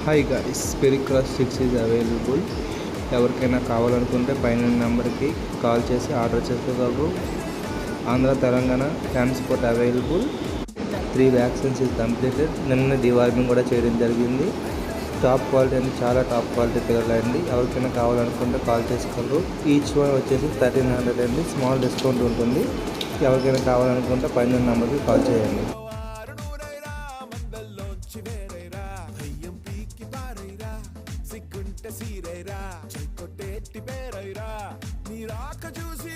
Hi guys, పెరిక్రాస్ six is available. ఎవరికైనా కావాలనుకుంటే పైన నెంబర్కి కాల్ చేసి ఆర్డర్ చేసుకోగలరు. Andhra Telangana transport available. 3 vaccines is completed. నిన్న డివార్మింగ్ కూడా చేయడం జరిగింది. టాప్ క్వాలిటీ అంటే చాలా టాప్ క్వాలిటీ పిల్లలండి. ఎవరికైనా కావాలనుకుంటే కాల్ చేసుకోగలరు. ఈచ్ వన్ వచ్చేసి 1300 అండి. స్మాల్ డిస్కౌంట్ ఉంటుంది. ఎవరికైనా కావాలనుకుంటే పైన నెంబర్కి కాల్ చేయండి. సిగ్గుంటే సీరైరా చెక్కొట్టేట్టి పేరైరా నీ రాక చూసి